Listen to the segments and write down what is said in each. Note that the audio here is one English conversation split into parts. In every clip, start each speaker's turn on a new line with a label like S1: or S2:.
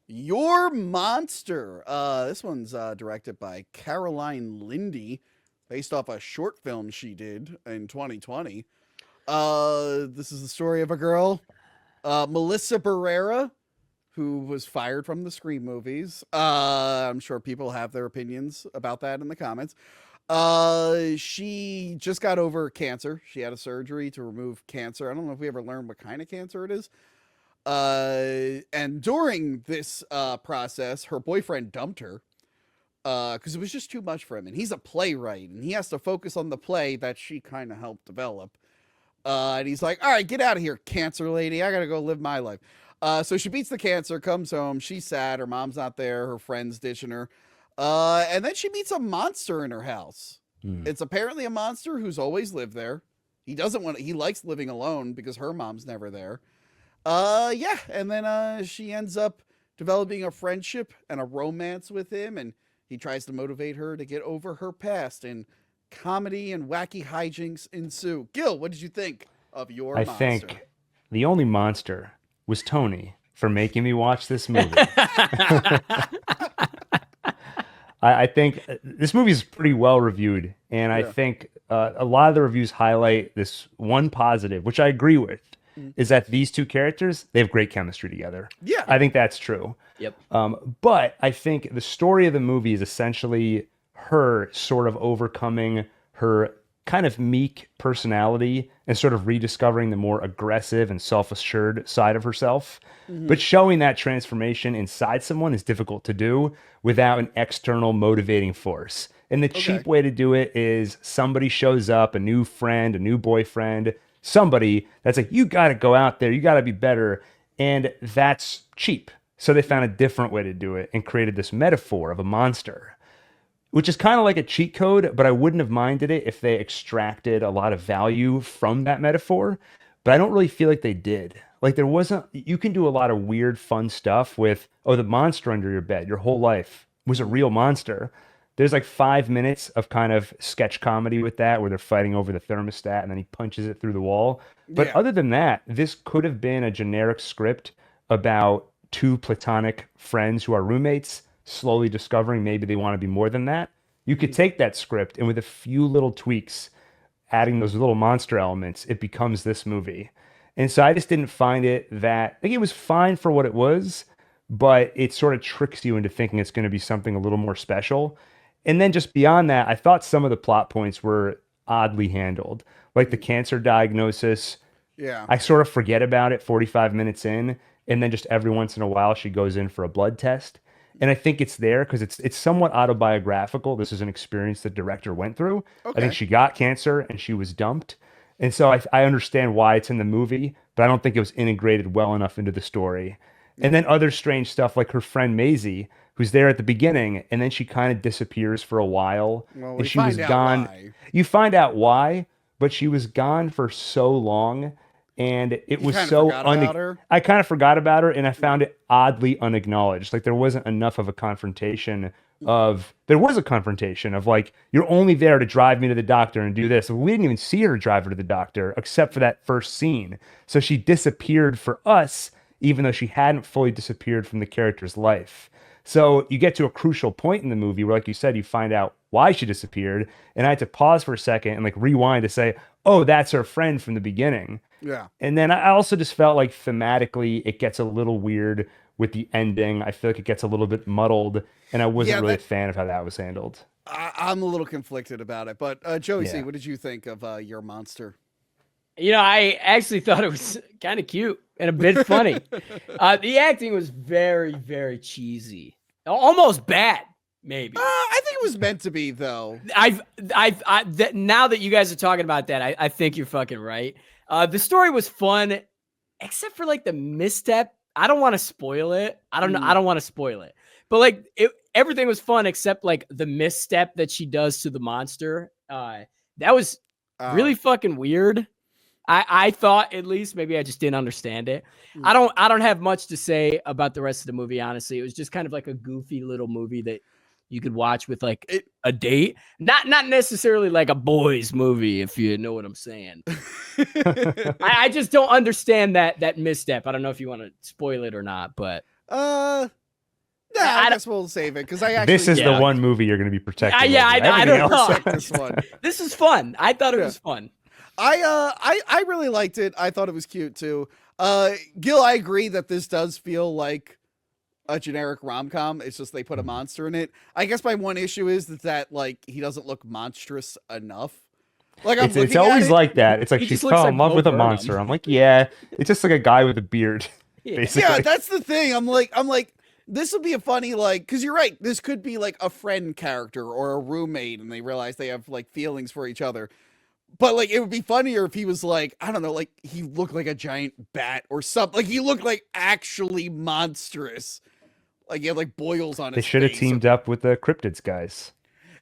S1: Your Monster. This one's directed by Caroline Lindy, based off a short film she did in 2020. This is the story of a girl, Melissa Barrera, who was fired from the Scream movies. I'm sure people have their opinions about that in the comments. She just got over cancer. She had a surgery to remove cancer. I don't know if we ever learned what kind of cancer it is. And during this process, her boyfriend dumped her because it was just too much for him. And he's a playwright, and he has to focus on the play that she kind of helped develop. And he's like, "All right, get out of here, cancer lady. I gotta go live my life." So she beats the cancer, comes home. She's sad. Her mom's not there. Her friend's ditching her. And then she meets a monster in her house. It's apparently a monster who's always lived there. He doesn't want. He likes living alone because her mom's never there. Yeah, and then she ends up developing a friendship and a romance with him, and he tries to motivate her to get over her past, and comedy and wacky hijinks ensue. Gil, what did you think of Your
S2: I
S1: Monster?
S2: think the only monster was Tony for making me watch this movie. I think this movie is pretty well reviewed, and I
S1: Yeah.
S2: think a lot of the reviews highlight this one positive, which I agree with, is that these two characters, they have great chemistry together.
S1: Yeah.
S2: I think that's true.
S3: Yep.
S2: But I think the story of the movie is essentially her sort of overcoming her kind of meek personality and sort of rediscovering the more aggressive and self-assured side of herself. But showing that transformation inside someone is difficult to do without an external motivating force. And the cheap way to do it is somebody shows up, a new friend, a new boyfriend, somebody that's like, you got to go out there, you got to be better. And that's cheap. So they found a different way to do it and created this metaphor of a monster, which is kind of like a cheat code, but I wouldn't have minded it if they extracted a lot of value from that metaphor. But I don't really feel like they did. Like there wasn't, you can do a lot of weird, fun stuff with, oh, the monster under your bed, your whole life was a real monster. There's like 5 minutes of kind of sketch comedy with that, where they're fighting over the thermostat and then he punches it through the wall. But
S1: Yeah.
S2: other than that, this could have been a generic script about two platonic friends who are roommates slowly discovering maybe they want to be more than that. You could take that script and with a few little tweaks, adding those little monster elements, it becomes this movie. And so I just didn't find it that, I think it was fine for what it was, but it sort of tricks you into thinking it's going to be something a little more special. And then just beyond that, I thought some of the plot points were oddly handled. Like the cancer diagnosis,
S1: Yeah.
S2: I sort of forget about it 45 minutes in, and then just every once in a while she goes in for a blood test. And I think it's there because it's somewhat autobiographical. This is an experience the director went through. I think
S1: Okay.
S2: she got cancer and she was dumped. And so I understand why it's in the movie, but I don't think it was integrated well enough into the story. And then other strange stuff like her friend Maisie, who's there at the beginning, and then she kind of disappears for a while,
S1: Well,
S2: and
S1: we
S2: she was
S1: find out
S2: gone.
S1: why.
S2: You find out why, but she was gone for so long, and it
S1: You
S2: was
S1: kind of
S2: so
S1: forgot about her.
S2: I kind of forgot about her, and I found it oddly unacknowledged. Like there wasn't enough of a confrontation of there was a confrontation of like, you're only there to drive me to the doctor and do this. We didn't even see her drive her to the doctor except for that first scene. So she disappeared for us, even though she hadn't fully disappeared from the character's life. So you get to a crucial point in the movie where, like you said, you find out why she disappeared. And I had to pause for a second and like rewind to say, oh, that's her friend from the beginning.
S1: Yeah.
S2: And then I also just felt like thematically it gets a little weird with the ending. I feel like it gets a little bit muddled, and I wasn't
S1: Yeah,
S2: really a
S1: that
S2: fan of how that was handled.
S1: I'm a little conflicted about it. But Joey C,
S2: Yeah.
S1: what did you think of Your Monster?
S3: I actually thought it was kind of cute and a bit funny. The acting was very, very cheesy, almost bad, maybe.
S1: I think it was meant to be, though.
S3: Now that you guys are talking about that, I think you're fucking right. The story was fun, except for like the misstep. I don't want to spoil it. I don't know. I don't want to spoil it, but like everything was fun except like the misstep that she does to the monster. That was really fucking weird. I thought, at least, maybe I just didn't understand it. I don't have much to say about the rest of the movie, honestly. It was just kind of like a goofy little movie that you could watch with like a date. Not necessarily like a boys movie, if you know what I'm saying. I just don't understand that misstep. I don't know if you want to spoil it or not, but
S1: Uh, guess we'll save it because I actually
S2: This is
S3: Yeah.
S2: the one movie you're going to be protecting.
S3: Yeah,
S2: over.
S3: I
S2: Everything
S3: don't
S2: else-
S3: know.
S1: respect this one.
S3: This is fun. I thought it
S1: Yeah.
S3: was fun.
S1: I really liked it. I thought it was cute too. Gil, I agree that this does feel like a generic rom-com. It's just they put a monster in it. I guess my one issue is that like he doesn't look monstrous enough. Like I'm
S2: It's always like that. It's like
S3: He
S2: she's
S3: just looks
S2: fell in
S3: like
S2: love
S3: Bo
S2: with a
S3: Burnham.
S2: monster. I'm like, yeah, it's just like a guy with a beard,
S3: Yeah.
S2: basically.
S1: Yeah, that's the thing. I'm like, this would be a funny like because you're right. This could be like a friend character or a roommate, and they realize they have like feelings for each other. But like it would be funnier if he was like, I don't know, like he looked like a giant bat or something. Like he looked like actually monstrous. Like he had like boils on
S2: They
S1: his
S2: should have
S1: face.
S2: teamed up with the cryptids guys.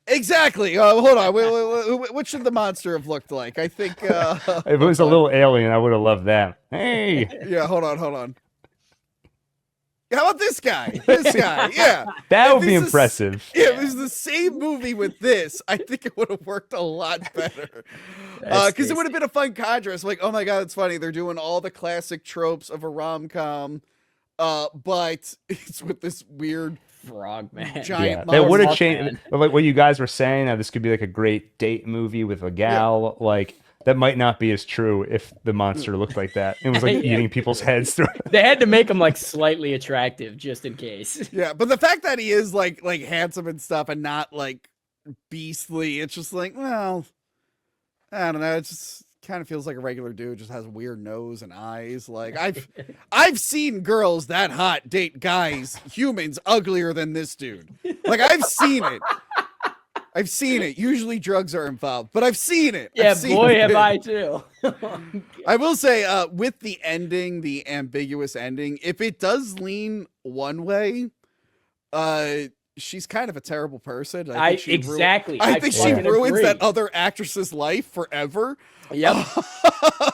S1: Exactly. Hold on. What should the monster have looked like? I think.
S2: If it was a little alien, I would have loved that. Hey,
S1: Yeah. Hold on. How about this guy? This guy. Yeah.
S2: that
S1: If
S2: would be
S1: this is-
S2: impressive.
S1: Yeah, if it was the same movie with this, I think it would have worked a lot better. Because it would have been a fun contrast. Like, oh my god, it's funny. They're doing all the classic tropes of a rom-com, but it's with this weird
S3: Frog man.
S1: giant
S2: Yeah, that would have
S3: monster.
S2: changed. Like what you guys were saying, this could be like a great date movie with a gal. Like that might not be as true if the monster looked like that. It was like
S3: Yeah.
S2: eating people's heads through.
S3: They had to make him like slightly attractive just in case.
S1: Yeah, but the fact that he is like handsome and stuff and not like beastly, it's just like, well, I don't know. It just kind of feels like a regular dude, just has a weird nose and eyes. Like I've seen girls that hot date guys, humans uglier than this dude. Like I've seen it. I've seen it. Usually drugs are involved, but I've seen it.
S3: Yeah,
S1: I've seen
S3: boy,
S1: it.
S3: have I too.
S1: I will say, with the ending, the ambiguous ending, if it does lean one way, she's kind of a terrible person. I think she
S3: exactly.
S1: I think she
S3: fucking
S1: ruins
S3: agree.
S1: that other actress's life forever.
S3: Yep.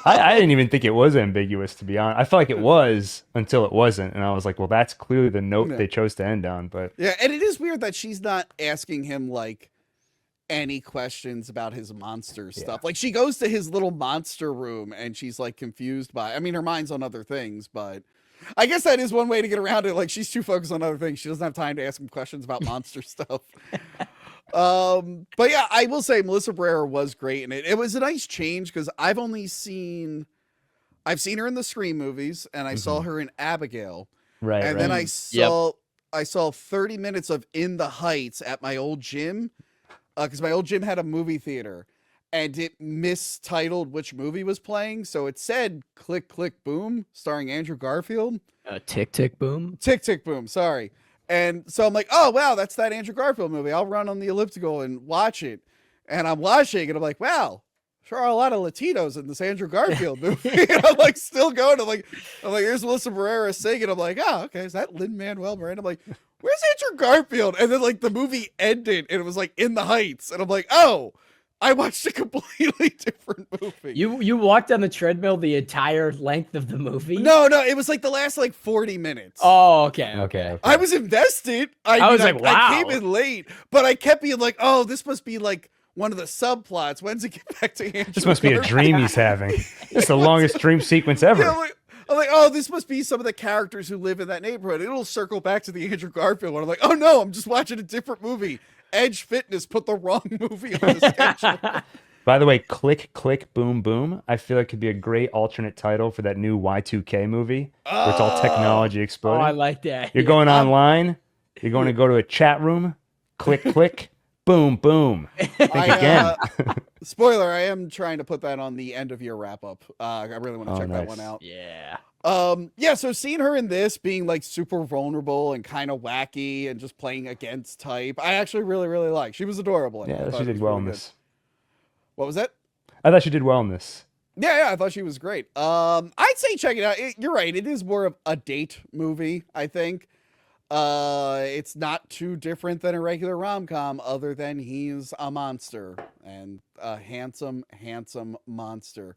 S2: I didn't even think it was ambiguous, to be honest. I felt like it was until it wasn't, and I was like, well, that's clearly the note
S1: Yeah.
S2: they chose to end on. But
S1: Yeah, and it is weird that she's not asking him like any questions about his monster stuff. Like she goes to his little monster room and she's like confused by. I mean, her mind's on other things, but I guess that is one way to get around it. Like she's too focused on other things. She doesn't have time to ask him questions about monster stuff. But yeah, I will say Melissa Barrera was great in it. It was a nice change because I've seen her in the Scream movies and I saw her in Abigail.
S2: right,
S1: And
S2: right.
S1: then I saw 30 minutes of In the Heights at my old gym because my old gym had a movie theater and it mistitled which movie was playing. So it said Click, Click, Boom, starring Andrew Garfield.
S3: Tick, tick, boom.
S1: Tick, Tick, Boom, sorry. And so I'm like, oh, wow, that's that Andrew Garfield movie. I'll run on the elliptical and watch it. And I'm watching and I'm like, wow, sure are a lot of Latinos in this Andrew Garfield movie. And I'm like, still going. I'm like, here's Melissa Barrera singing. I'm like, oh, okay, is that Lin-Manuel Miranda? I'm like, where's Andrew Garfield? And then like the movie ended and it was like In the Heights. And I'm like, oh, I watched a completely different movie.
S3: You walked on the treadmill the entire length of the movie?
S1: No, it was like the last like 40 minutes.
S3: Oh, okay.
S1: I was invested. I
S3: was
S1: mean,
S3: like, wow.
S1: I came in late, but I kept being like, oh, this must be like one of the subplots. When's it get back to Andrew?
S2: This must be a
S1: Garfield?
S2: dream he's having. It's the longest dream sequence ever.
S1: Yeah, I'm like, oh, this must be some of the characters who live in that neighborhood. It'll circle back to the Andrew Garfield one. I'm like, oh no, I'm just watching a different movie. Edge Fitness put the wrong movie on the schedule.
S2: By the way, Click, Click, Boom, Boom, I feel like could be a great alternate title for that new Y2K movie where it's all technology
S3: Oh,
S2: exploding.
S3: I like that.
S2: You're going online, you're going to go to a chat room, click, click, boom, boom. Think again.
S1: Spoiler, I am trying to put that on the end of year wrap up. I really want to
S2: Oh,
S1: check that
S2: nice.
S1: one out.
S3: Yeah.
S1: Yeah, so seeing her in this being like super vulnerable and kind of wacky and just playing against type, I actually really, really like. She was adorable. In it. I
S2: Yeah,
S1: thought
S2: she
S1: it
S2: did
S1: was
S2: well
S1: really
S2: in
S1: good.
S2: this.
S1: What was that?
S2: I thought she did well in this.
S1: Yeah, I thought she was great. I'd say check it out. You're right. It is more of a date movie, I think. It's not too different than a regular rom-com other than he's a monster and a handsome, handsome monster.